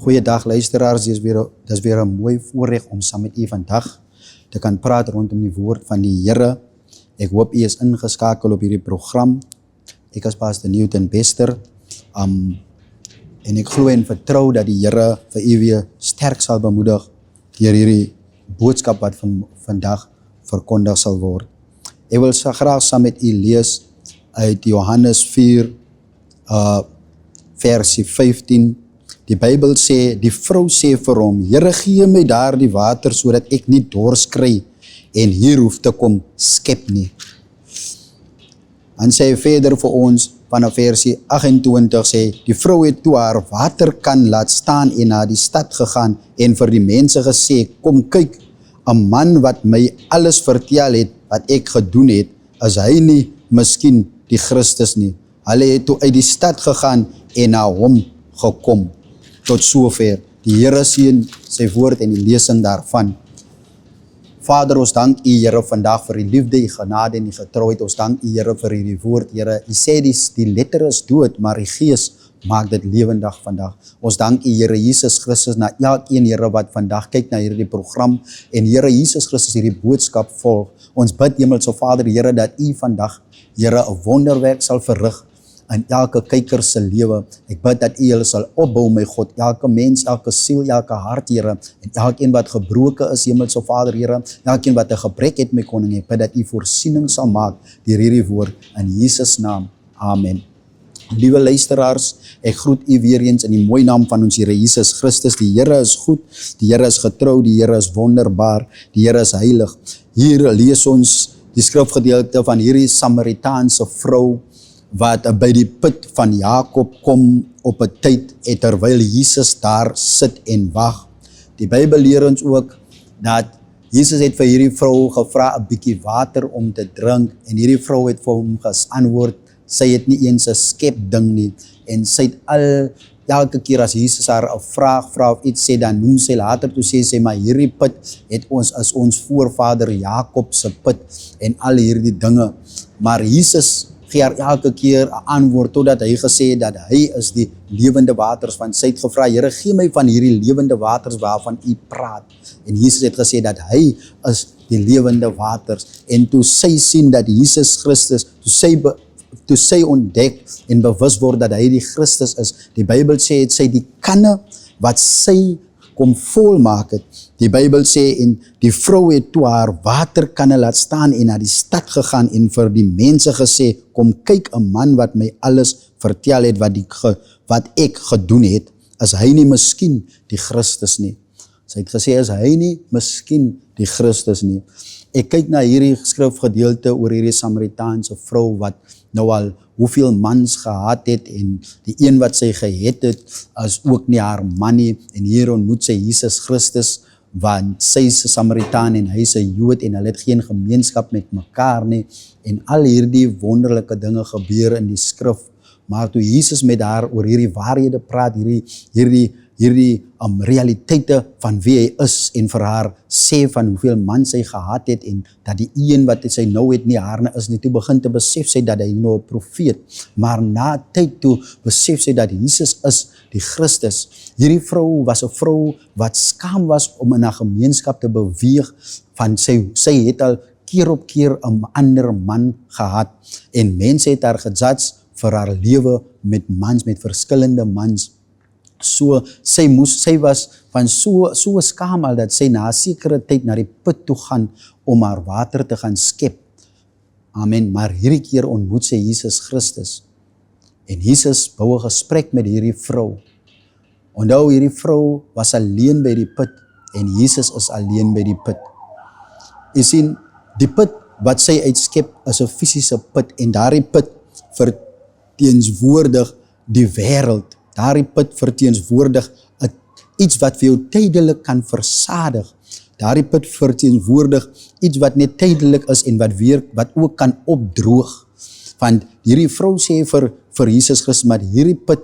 Goeiedag luisteraars, dis weer 'n mooi voorreg om saam met u vandag te kan praat rondom die woord van die Here. Ek hoop u is ingeskakel op hierdie program. Ek is Pastor Newton Bester. En ek glo en vertrou dat die Here vir u weer sterk sal bemoedig deur hierdie boodskap wat vandag verkondig sal word. Ek wil graag saam met u lees uit Johannes 4 versie 15. Die Bybel sê, die vrou sê vir hom, Here, gee my daar die water sodat ek nie dors kry en hier hoef te kom skep nie. Dan sê hy verder vir ons vanaf versie 28 sê, die vrou het toe haar waterkan laat staan en na die stad gegaan en vir die mense gesê, kom kyk, 'n man wat my alles vertel het wat ek gedoen het, is hy nie miskien die Christus nie. Hulle het toe uit die stad gegaan en na hom gekom. Tot sover. Die Here seën sy woord en die lesing daarvan. Vader, ons dank u Here vandag vir die liefde, die genade en die getrouheid. Ons dank u Here vir hierdie woord, Here. U sê die letter is dood, maar die gees maak dit lewendig vandag. Ons dank u Here Jesus Christus na elkeen Here wat vandag kyk na hierdie program en Here Jesus Christus hierdie boodskap volg. Ons bid Hemelse Vader Here dat u vandag Here 'n wonderwerk sal verrig in elke kyker se lewe. Ek bid dat u hulle sal opbou, my God, elke mens, elke siel, elke hart, Here, en elkeen wat gebroken is, Hemelse Vader, Here, elkeen wat 'n gebrek het, my koning, ek bid dat u voorsiening sal maak deur hierdie woord in Jesus naam. Amen. Liewe luisteraars, ek groet u weer eens in die mooi naam van ons Here Jesus Christus. Die Here is goed, die Here is getrou, die Here is wonderbaar, die Here is heilig. Hier lees ons die skrifgedeelte van hierdie Samaritaanse vrou wat by die put van Jakob kom op 'n tyd terwyl Jesus daar sit en wag. Die Bybel leer ons ook dat Jesus het vir hierdie vrou gevra 'n bietjie water om te drink en hierdie vrou het vir hom geantwoord, sy het nie eens 'n skep ding nie en sy het elke keer as Jesus haar 'n vraag vra of iets sê, dan noem sy later toe sê sy, maar hierdie put het is ons voorvader Jakob se put en al hierdie dinge. Maar Jesus gee haar elke keer 'n antwoord totdat hy gesê het dat hy is die lewende waters, want sy het gevra, Here, gee my van hierdie lewende waters waarvan u praat. En Jesus het gesê dat hy is die lewende waters. En toe sy sien dat Jesus Christus, toe sy ontdek en bewus word dat hy die Christus is, die Bybel sê het sy die kanne wat sy kom volmaak het. Die Bybel sê en die vrou het toe haar waterkanne laat staan en na die stad gegaan en vir die mense gesê, kom kyk, 'n man wat my alles vertel het wat ek gedoen het, is hy nie miskien die Christus nie. Sy het gesê, is hy nie miskien die Christus nie. Ek kyk na hierdie skrifgedeelte oor hierdie Samaritaanse vrou wat nou al hoeveel mans gehad het en die een wat sy gehet het is ook nie haar man nie en hier ontmoet sy Jesus Christus want sy is 'n Samaritaan en hy is 'n Jood en hulle het geen gemeenskap met mekaar nie en al hierdie wonderlike dinge gebeur in die skrif, maar toe Jesus met haar oor hierdie waarhede praat, hierdie realiteite van wie hy is en vir haar sê van hoeveel man sy gehad het en dat die een wat sy nou het nie haar is nie, toe begin te besef sy dat hy nou 'n profeet, maar na tyd toe besef sy dat Jesus is die Christus. Hierdie vrou was 'n vrou wat skaam was om in 'n gemeenskap te beweeg, van sy het al keer op keer 'n ander man gehad en mense het haar gejudge vir haar lewe met mans, met verskillende mans. So sy was van so skaam al dat sy na 'n sekere tyd na die put toe gaan om haar water te gaan skep. Amen. Maar hierdie keer ontmoet sy Jesus Christus. En Jesus bou 'n gesprek met hierdie vrou. Onthou, hierdie vrou was alleen by die put en Jesus is alleen by die put. Jy sien, die put wat sy uitskep is 'n fisiese put en daardie put verteenwoordig die wêreld. Daardie put verteenwoordig iets wat vir jou tydelik kan versadig. Daardie put verteenwoordig iets wat net tydelik is en wat ook kan opdroog. Want hierdie vrou sê vir Jesus Christus, maar hierdie put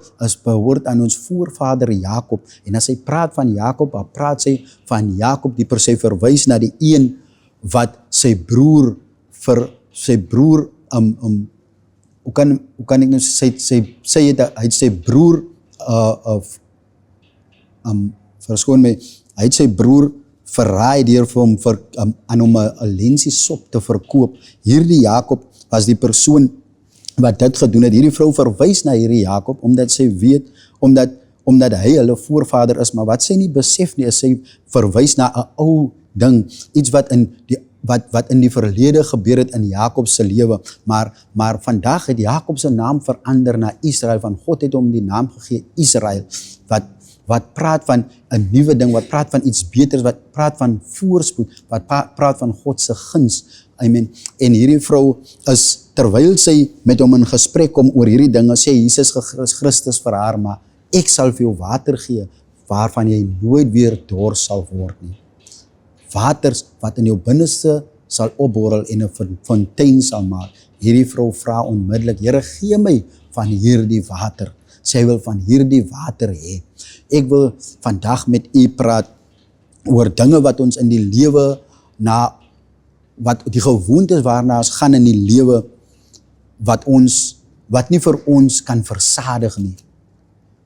behoort aan ons voorvader Jakob. En as sy praat van Jakob, dan praat sy van Jakob, sy verwys na die een wat sy broer hoe kan ek nou sê, hy het sy broer verskoon my, hy het sy broer verraai deur vir hom aan hom 'n lensie sop te verkoop. Hierdie Jakob was die persoon wat dit gedoen het. Hierdie vrou verwys na hierdie Jakob, omdat sy weet, omdat hy hulle voorvader is, maar wat sy nie besef nie, is sy verwys na 'n ou ding, iets wat in die verlede gebeur het in Jakob se lewe, maar vandag het Jakob se naam verander na Israel, van God het hom die naam gegee Israel, wat praat van 'n nuwe ding, wat praat van iets beters, wat praat van voorspoed, wat praat van God se guns. Amen. En hierdie vrou is, terwyl sy met hom in gesprek kom oor hierdie dinge, sê Jesus Christus vir haar, maar ek sal vir jou water gee, waarvan jy nooit weer dors sal word nie. Waters wat in jou binneste sal opborrel en 'n fontein sal maak. Hierdie vrou vra onmiddellik, Here, gee my van hierdie water. Sy wil van hierdie water hê. Ek wil vandag met u praat oor dinge wat ons in die lewe wat die gewoontes waarna ons gaan in die lewe, wat nie vir ons kan versadig nie.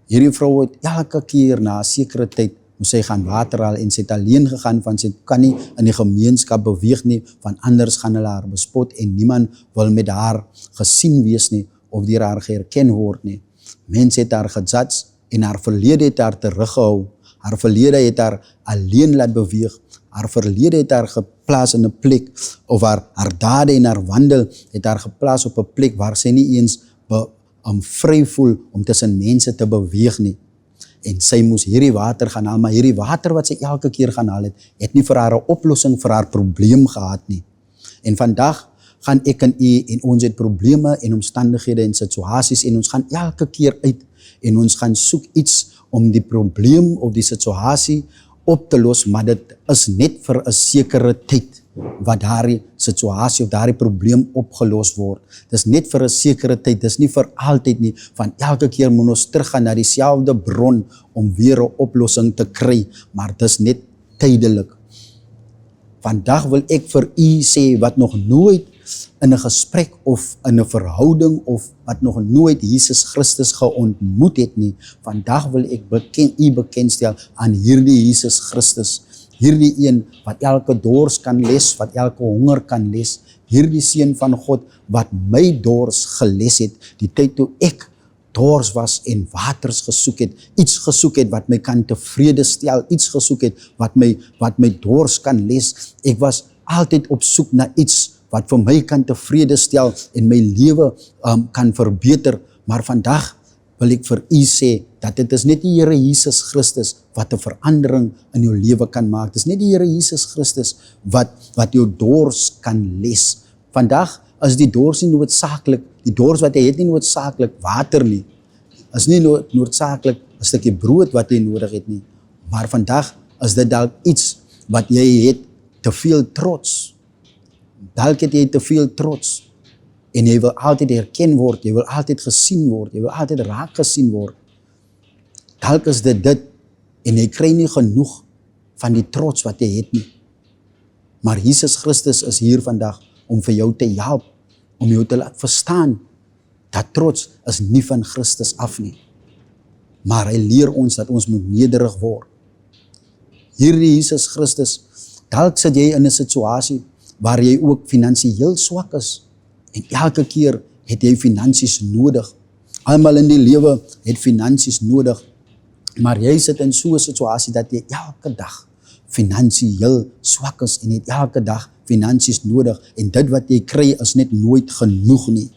Hierdie vrou het elke keer na 'n sekere tyd moes sy gaan water haal en sy het alleen gegaan, van sy kan nie in die gemeenskap beweeg nie, van anders gaan hulle haar bespot en niemand wil met haar gesien wees nie of deur haar geherken word nie. Mense het haar gejudge en haar verlede het haar teruggehou. Haar verlede het haar alleen laat beweeg. Haar verlede het haar geplaas in 'n plek, of haar dade en haar wandel het haar geplaas op 'n plek waar sy nie eens vry voel om tussen mense te beweeg nie. En sy moes hierdie water gaan haal, maar hierdie water wat sy elke keer gaan haal het nie vir haar 'n oplossing vir haar probleem gehad nie. En vandag gaan ek en u, en ons het probleme en omstandighede en situasies, en ons gaan elke keer uit en ons gaan soek iets om die probleem of die situasie op te los, maar dit is net vir 'n sekere tyd wat daardie situasie of daardie probleem opgelos word. Dis net vir 'n sekere tyd, dis nie vir altyd nie, van elke keer moet ons teruggaan na dieselfde bron om weer 'n oplossing te kry, maar dis net tydelik. Vandag wil ek vir u sê, wat nog nooit in 'n gesprek of in 'n verhouding of wat nog nooit Jesus Christus geontmoet het nie, vandag wil ek u bekendstel aan hierdie Jesus Christus, hierdie een wat elke dors kan les, wat elke honger kan les, hierdie seun van God wat my dors geles het, die tyd toe ek dors was en waters gesoek het, iets gesoek het wat my kan tevrede stel, iets gesoek het wat my dors kan les. Ek was altyd op soek na iets wat vir my kan tevrede stel en my lewe kan verbeter, maar vandag wil ek vir u sê, dat dit is net die Here Jesus Christus wat 'n verandering in jou lewe kan maak. Dit is net die Here Jesus Christus wat jou dors kan les. Vandag is die dors nie noodsaaklik, die dors wat jy het nie noodsaaklik water nie, is nie noodsaaklik 'n stukkie brood wat jy nodig het nie, maar vandag is dit dalk iets wat jy het, te veel trots. Dalk het jy te veel trots en jy wil altyd herken word, jy wil altyd gesien word, jy wil altyd raak gesien word. Dalk is dit en jy kry nie genoeg van die trots wat jy het nie. Maar Jesus Christus is hier vandag om vir jou te help, om jou te laat verstaan dat trots is nie van Christus af nie. Maar hy leer ons dat ons moet nederig word. Hierdie Jesus Christus, dalk sit jy in 'n situasie waar jy ook finansiëel swak is, en elke keer het jy finansies nodig. Almal in die lewe het finansies nodig, maar jy sit in so 'n situasie dat jy elke dag finansiëel swak is en het elke dag finansies nodig, en dit wat jy kry is net nooit genoeg nie.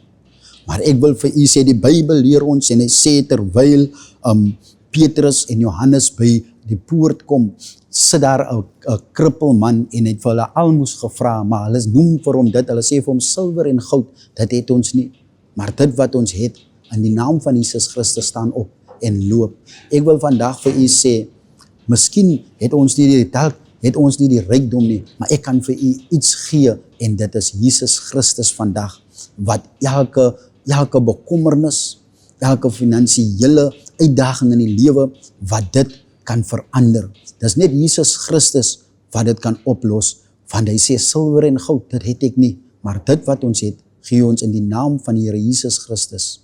Maar ek wil vir u sê, die Bybel leer ons, en hy sê terwyl Petrus en Johannes by die poort kom, sit daar 'n krippelman en het vir hulle almoes gevra, maar hulle noem vir hom dit, hulle sê vir hom silwer en goud, dit het ons nie, maar dit wat ons het, in die naam van Jesus Christus staan op en loop. Ek wil vandag vir u sê, miskien het ons nie die rykdom nie, maar ek kan vir u iets gee, en dit is Jesus Christus vandag, wat elke bekommernis, elke finansiële uitdaging in die lewe, wat dit kan verander. Dis net Jesus Christus wat dit kan oplos, want hy sê silwer en goud, dit het ek nie, maar dit wat ons het, gee ons in die naam van die Here Jesus Christus.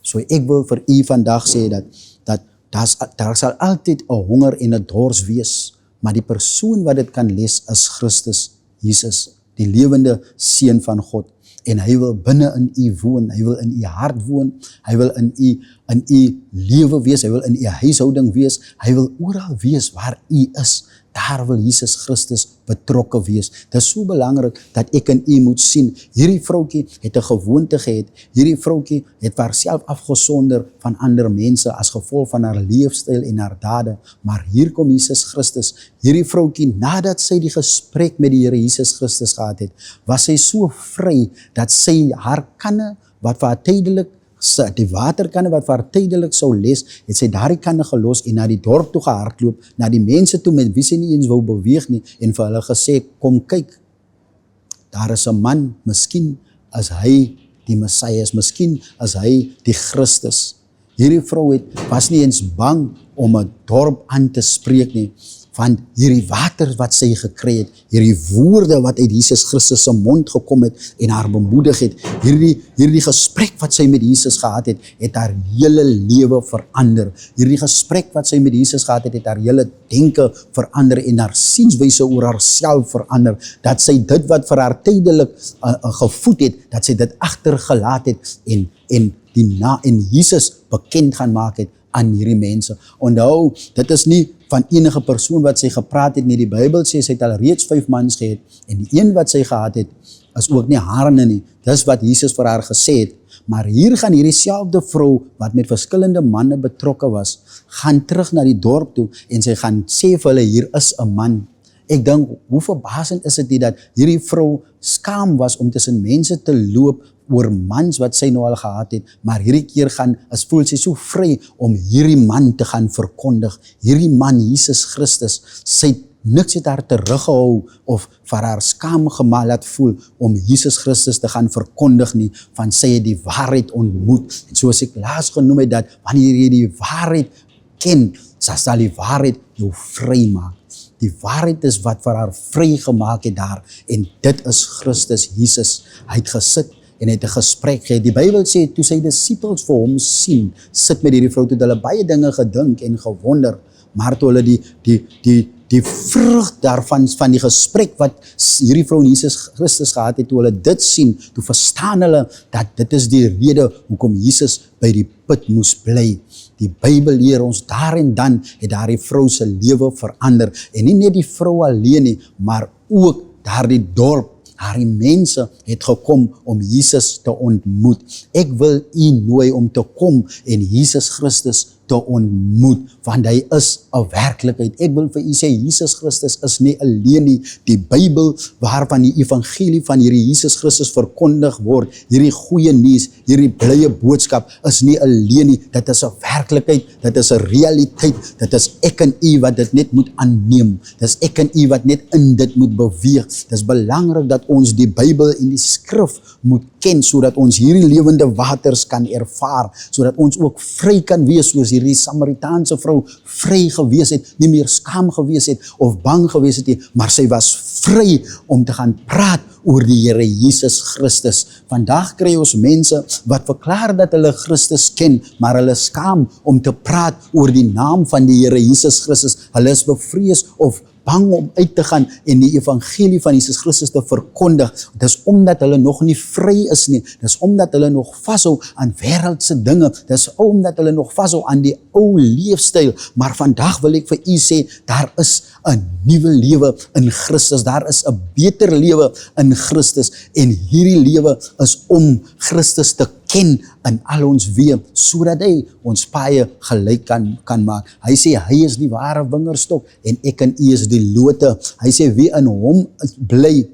So ek wil vir u vandag sê dat Daar sal altyd 'n honger en 'n dors wees, maar die persoon wat dit kan les is Christus Jesus, die lewende seun van God. En hy wil binne in u woon, hy wil in u hart woon, hy wil in u lewe wees, hy wil in u huishouding wees, hy wil oral wees waar u is. Daar wil Jesus Christus betrokke wees. Dit is so belangrik dat ek en u moet sien, hierdie vroutjie het 'n gewoonte gehad, hierdie vroutjie het haarself afgesonder van ander mense as gevolg van haar leefstyl en haar dade, maar hier kom Jesus Christus, hierdie vroutjie, nadat sy die gesprek met die Here Jesus Christus gehad het, was sy so vry, dat sy haar kanne, wat vir haar tydelik, die waterkanne wat vir haar tydelik sou les, het sy daardie kanne gelos en na die dorp toe gehardloop, na die mense toe met wie sy nie eens wou beweeg nie, en vir hulle gesê, kom kyk, daar is 'n man, miskien as hy die Messias, miskien as hy die Christus. Hierdie vrou was nie eens bang om 'n dorp aan te spreek nie, want hierdie water wat sy gekry het, hierdie woorde wat uit Jesus Christus se mond gekom het en haar bemoedig het, hierdie gesprek wat sy met Jesus gehad het, het haar hele lewe verander. Hierdie gesprek wat sy met Jesus gehad het, het haar hele denke verander en haar sienswyse oor haarself verander, dat sy dit wat vir haar tydelik gevoed het, dat sy dit agtergelaat het en Jesus bekend gaan maak het aan hierdie mense. Onthou, dit is nie van enige persoon wat sy gepraat het nie. Die Bybel sê sy het al reeds 5 mans gehad en die een wat sy gehad het is ook nie haarne nie. Dis wat Jesus vir haar gesê het. Maar hier gaan hierdie selfde vrou wat met verskillende manne betrokke was, gaan terug na die dorp toe en sy gaan sê vir hulle, hier is 'n man. Ek dink, hoe verbasend is dit nie dat hierdie vrou skaam was om tussen mense te loop oor mans wat sy nou al gehad het, maar hierdie keer voel sy so vry om hierdie man te gaan verkondig, hierdie man Jesus Christus. Sy niks het haar teruggehou of vir haar skaam gemaak laat voel om Jesus Christus te gaan verkondig nie, want sy het die waarheid ontmoet. En soos ek laas genoem het, dat wanneer jy die waarheid ken, sal die waarheid jou vry maak. Die waarheid is wat vir haar vry gemaak het daar, en dit is Christus Jesus. Hy het gesit en hy het 'n gesprek gehad. Die Bybel sê, toe sy disippels vir hom sien, sit met hierdie vrou, toe hulle baie dinge gedink en gewonder, maar toe hulle die vrug daarvan, van die gesprek wat hierdie vrou en Jesus Christus gehad het, toe hulle dit sien, toe verstaan hulle dat dit is die rede hoekom Jesus by die put moes bly. Die Bybel leer ons, daar en dan het daardie vrou se lewe verander, en nie net die vrou alleen nie, maar ook daardie dorp, daardie mense het gekom om Jesus te ontmoet. Ek wil u nooi om te kom en Jesus Christus te ontmoet, want hy is 'n werklikheid. Ek wil vir u sê, Jesus Christus is nie alleen nie. Die Bybel waarvan die evangelie van hierdie Jesus Christus verkondig word, hierdie goeie nuus, hierdie blye boodskap is nie alleen nie. Dit is 'n werklikheid, dit is 'n realiteit, dit is ek en u wat dit net moet aanneem. Dit is ek en u wat net in dit moet beweeg. Dit is belangrik dat ons die Bybel en die skrif moet ken, sodat ons hierdie lewende waters kan ervaar, sodat ons ook vry kan wees, soos hierdie Samaritaanse vrou vry gewees het, nie meer skaam gewees het of bang gewees het nie, maar sy was vry om te gaan praat oor die Here Jesus Christus. Vandag kry ons mense wat verklaar dat hulle Christus ken, maar hulle skaam om te praat oor die naam van die Here Jesus Christus. Hulle is bevrees of bang om uit te gaan en die evangelie van Jesus Christus te verkondig. Dis omdat hulle nog nie vry is nie. Dis omdat hulle nog vashou aan wêreldse dinge. Dis omdat hulle nog vashou aan die ou leefstyl. Maar vandag wil ek vir u sê, daar is 'n nuwe lewe in Christus. Daar is 'n beter lewe in Christus, en hierdie lewe is om Christus te ken in al ons weë, sodat hy ons paaie gelyk kan maak. Hy sê, hy is die ware wingerdstok en ek en u is die lote. Hy sê, wie in hom bly,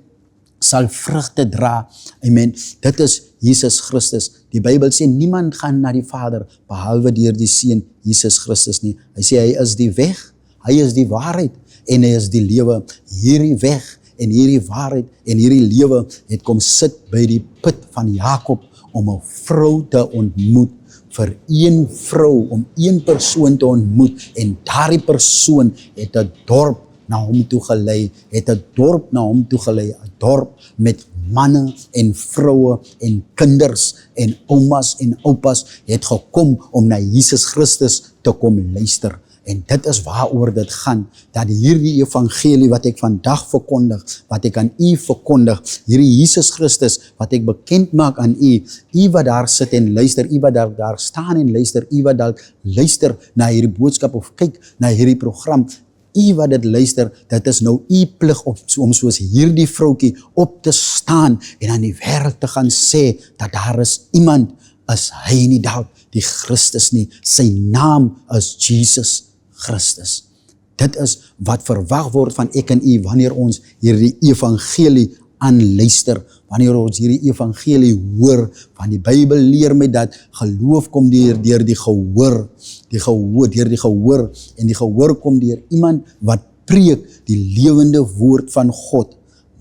sal vrugte dra. Amen. Dit is Jesus Christus. Die Bybel sê, niemand gaan na die Vader, behalwe deur die Seun Jesus Christus nie. Hy sê, hy is die weg, hy is die waarheid, en hy is die lewe. Hierdie weg en hierdie waarheid en hierdie lewe het kom sit by die put van Jakob, om 'n vrou te ontmoet, vir een vrou, om een persoon te ontmoet, en daardie persoon het 'n dorp na hom toe gelei, het 'n dorp na hom toe gelei, 'n dorp met manne en vroue en kinders en oumas en oupas het gekom om na Jesus Christus te kom luister. En dit is waaroor dit gaan, dat hierdie evangelie wat ek vandag verkondig, wat ek aan u verkondig, hierdie Jesus Christus wat ek bekend maak aan u wat daar sit en luister, u wat daar staan en luister, u wat dalk luister na hierdie boodskap of kyk na hierdie program, u wat dit luister, dit is nou u plig om soos hierdie vroutjie op te staan en aan die wêreld te gaan sê dat daar is iemand, is hy nie dalk die Christus nie, sy naam is Jesus Christus. Dit is wat verwag word van ek en u wanneer ons hierdie evangelie aanluister, wanneer ons hierdie evangelie hoor, want die Bybel leer my dat geloof kom deur die gehoor, deur die gehoor, en die gehoor kom deur iemand wat preek die lewende woord van God.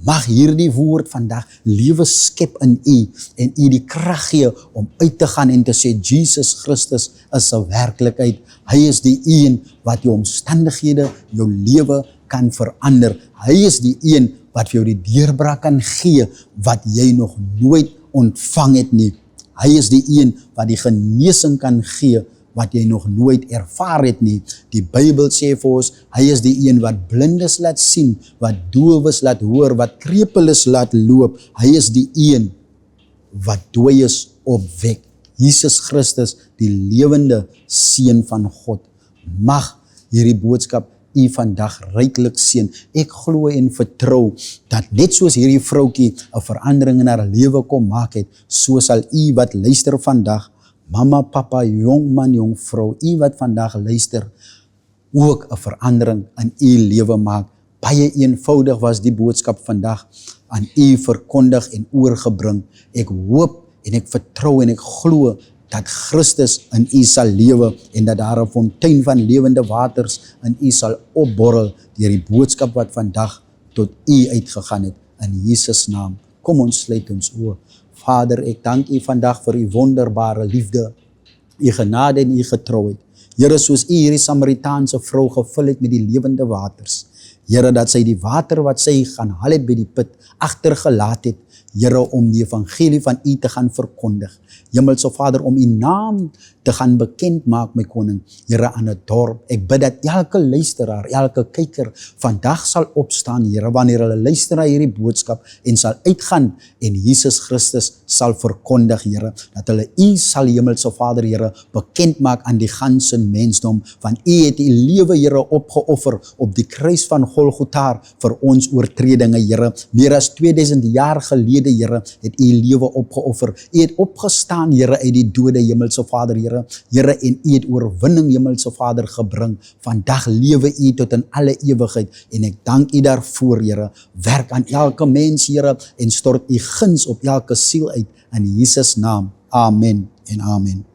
Mag hierdie woord vandag lewe skep in u en u die krag gee om uit te gaan en te sê Jesus Christus is 'n werklikheid. Hy is die een wat jou omstandighede, jou lewe kan verander. Hy is die een wat vir jou die deurbraak kan gee wat jy nog nooit ontvang het nie. Hy is die een wat die genesing kan gee wat jy nog nooit ervaar het nie. Die Bybel sê vir ons, hy is die een wat blindes laat sien, wat doowes laat hoor, wat krepeles laat loop. Hy is die een wat dooies opwek. Jesus Christus, die lewende seun van God. Mag hierdie boodskap u vandag ryklik seën. Ek glo en vertrou dat net soos hierdie vroutjie 'n verandering in haar lewe kom maak het, so sal u wat luister vandag, mama, papa, jong man, jong vrou, u wat vandag luister, ook 'n verandering in u lewe maak. Baie eenvoudig was die boodskap vandag aan u verkondig en oorgebring. Ek hoop en ek vertrou en ek glo dat Christus in u sal lewe en dat daar 'n fontein van lewende waters in u sal opborrel deur die boodskap wat vandag tot u uitgegaan het. In Jesus naam. Kom ons sluit ons oë. Vader, ek dank u vandag vir u wonderbare liefde, u genade en u getrouheid. Here, soos u hierdie Samaritaanse vrou gevul het met die lewende waters. Here, dat sy die water wat sy gaan haal het by die put agtergelaat het, Here, om die evangelie van u te gaan verkondig. Hemelse Vader, om u naam te gaan bekend maak, my koning, Here, aan 'n dorp. Ek bid dat elke luisteraar, elke kyker vandag sal opstaan, Here, wanneer hulle luister na hierdie boodskap en sal uitgaan en Jesus Christus sal verkondig, Here, dat hulle u sal, Hemelse Vader, Here, bekend maak aan die ganse mensdom, want u het u lewe, Here, opgeoffer op die kruis van Golgotha vir ons oortredinge, Here. Meer as 2000 jaar gelede, Here, het u lewe opgeoffer. U het opgestaan, Here, uit die dode, Hemelse Vader, Here. Here, en u het oorwinning, Hemelse Vader, gebring. Vandag lewe u tot in alle ewigheid en ek dank u daarvoor, Here. Werk aan elke mens, Here, en stort u guns op elke siel uit in Jesus naam. Amen en amen.